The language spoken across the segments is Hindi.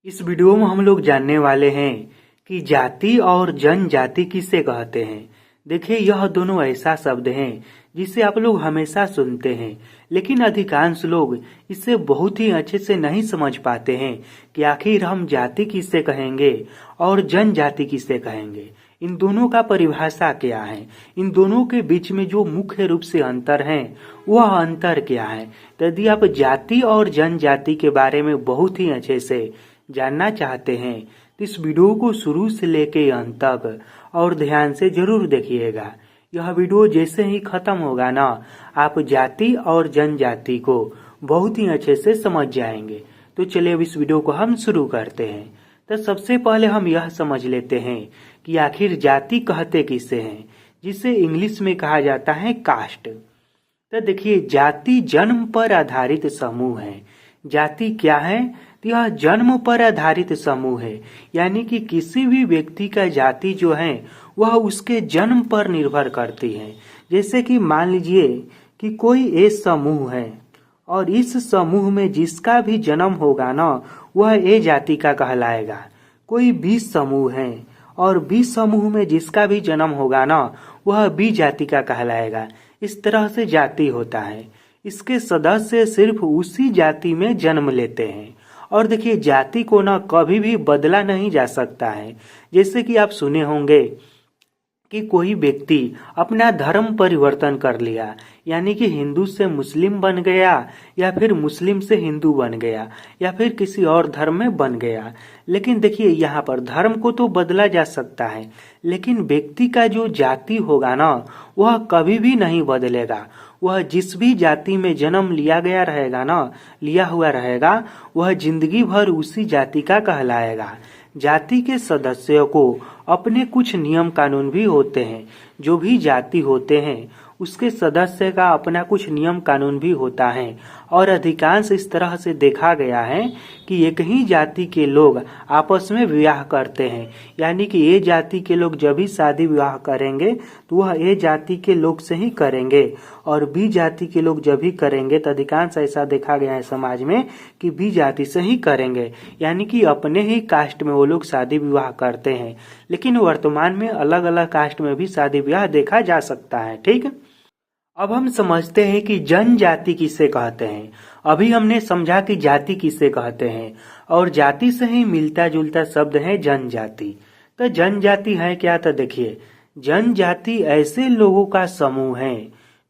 इस वीडियो में हम लोग जानने वाले हैं कि जाति और जनजाति किसे कहते हैं। देखिए, यह दोनों ऐसा शब्द हैं जिसे आप लोग हमेशा सुनते हैं, लेकिन अधिकांश लोग इसे बहुत ही अच्छे से नहीं समझ पाते हैं कि आखिर हम जाति किसे कहेंगे और जनजाति किसे कहेंगे। इन दोनों का परिभाषा क्या है, इन दोनों के बीच में जो मुख्य रूप से अंतर है वह अंतर क्या है। तो यदि आप जाति और जनजाति के बारे में बहुत ही अच्छे से जानना चाहते हैं तो इस वीडियो को शुरू से लेके अंत तक और ध्यान से जरूर देखिएगा। यह वीडियो जैसे ही खत्म होगा ना, आप जाति और जनजाति को बहुत ही अच्छे से समझ जाएंगे। तो चलिए अब इस वीडियो को हम शुरू करते हैं। तो सबसे पहले हम यह समझ लेते हैं कि आखिर जाति कहते किसे हैं, जिसे इंग्लिश में कहा जाता है कास्ट। तो देखिए, जाति जन्म पर आधारित समूह है। जाति क्या है? तो यह जन्म पर आधारित समूह है, यानी कि किसी भी व्यक्ति का जाति जो है वह उसके जन्म पर निर्भर करती है। जैसे कि मान लीजिए कि कोई ए समूह है और इस समूह में जिसका भी जन्म होगा ना वह ए जाति का कहलाएगा। कोई बी समूह है और बी समूह में जिसका भी जन्म होगा ना वह बी जाति का कहलाएगा। इस तरह से जाति होता है। इसके सदस्य सिर्फ उसी जाति में जन्म लेते हैं। और देखिए, जाति को ना कभी भी बदला नहीं जा सकता है। जैसे कि आप सुने होंगे कि कोई व्यक्ति अपना धर्म परिवर्तन कर लिया, यानी कि हिंदू से मुस्लिम बन गया या फिर मुस्लिम से हिंदू बन गया या फिर किसी और धर्म में बन गया। लेकिन देखिए, यहाँ पर धर्म को तो बदला जा सकता है, लेकिन व्यक्ति का जो जाति होगा ना वह कभी भी नहीं बदलेगा। वह जिस भी जाति में जन्म लिया हुआ रहेगा वह जिंदगी भर उसी जाति का कहलाएगा। जाति के सदस्यों को अपने कुछ नियम कानून भी होते हैं। जो भी जाति होते हैं उसके सदस्य का अपना कुछ नियम कानून भी होता है। और अधिकांश इस तरह से देखा गया है कि एक ही जाति के लोग आपस में विवाह करते हैं, यानी कि ए जाति के लोग जब भी शादी विवाह करेंगे तो वह ए जाति के लोग से ही करेंगे, और बी जाति के लोग जब भी करेंगे तो अधिकांश ऐसा देखा गया है समाज में कि बी जाति से ही करेंगे, यानी कि अपने ही कास्ट में वो लोग शादी विवाह करते हैं। लेकिन वर्तमान में अलग अलग कास्ट में भी शादी विवाह देखा जा सकता है। ठीक है, अब हम समझते हैं कि जनजाति किसे कहते हैं। अभी हमने समझा कि जाति किसे कहते हैं और जाति से ही मिलता जुलता शब्द है जनजाति। तो जनजाति है क्या? तो देखिए, जनजाति ऐसे लोगों का समूह है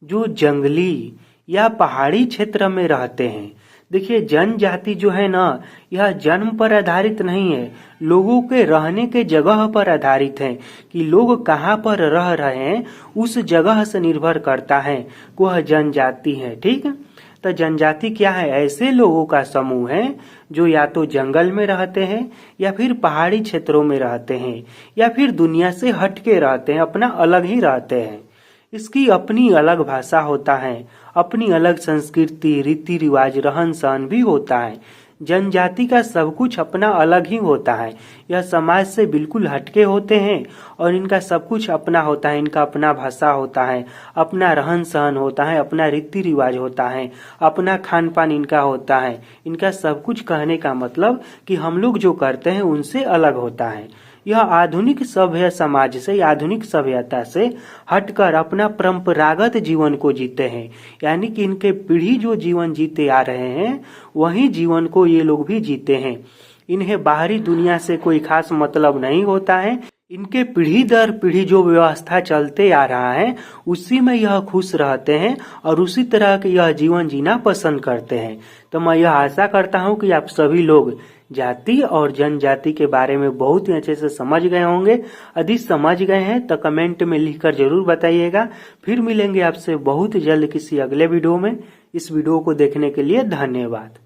जो जंगली या पहाड़ी क्षेत्र में रहते हैं। देखिए, जनजाति जो है ना यह जन्म पर आधारित नहीं है, लोगों के रहने के जगह पर आधारित है कि लोग कहाँ पर रह रहे हैं उस जगह से निर्भर करता है कि वह जनजाति है। ठीक है, तो जनजाति क्या है? ऐसे लोगों का समूह है जो या तो जंगल में रहते हैं या फिर पहाड़ी क्षेत्रों में रहते हैं या फिर दुनिया से हटके रहते हैं, अपना अलग ही रहते हैं। इसकी अपनी अलग भाषा होता है, अपनी अलग संस्कृति, रीति रिवाज, रहन सहन भी होता है। जनजाति का सब कुछ अपना अलग ही होता है। यह समाज से बिल्कुल हटके होते हैं और इनका सब कुछ अपना होता है। इनका अपना भाषा होता है, अपना रहन सहन होता है, अपना रीति रिवाज होता है, अपना खान पान इनका होता है। इनका सब कुछ कहने का मतलब कि हम लोग जो करते हैं उनसे अलग होता है। यह आधुनिक सभ्य समाज से, आधुनिक सभ्यता से हटकर अपना परंपरागत जीवन को जीते हैं, यानी कि इनके पीढ़ी जो जीवन जीते आ रहे हैं वही जीवन को ये लोग भी जीते हैं। इन्हें बाहरी दुनिया से कोई खास मतलब नहीं होता है। इनके पीढ़ी दर पीढ़ी जो व्यवस्था चलते आ रहा है उसी में यह खुश रहते हैं और उसी तरह के यह जीवन जीना पसंद करते हैं। तो मैं यह आशा करता हूँ कि आप सभी लोग जाति और जनजाति के बारे में बहुत ही अच्छे से समझ गए होंगे। यदि समझ गए हैं तो कमेंट में लिखकर जरूर बताइएगा। फिर मिलेंगे आपसे बहुत जल्द किसी अगले वीडियो में। इस वीडियो को देखने के लिए धन्यवाद।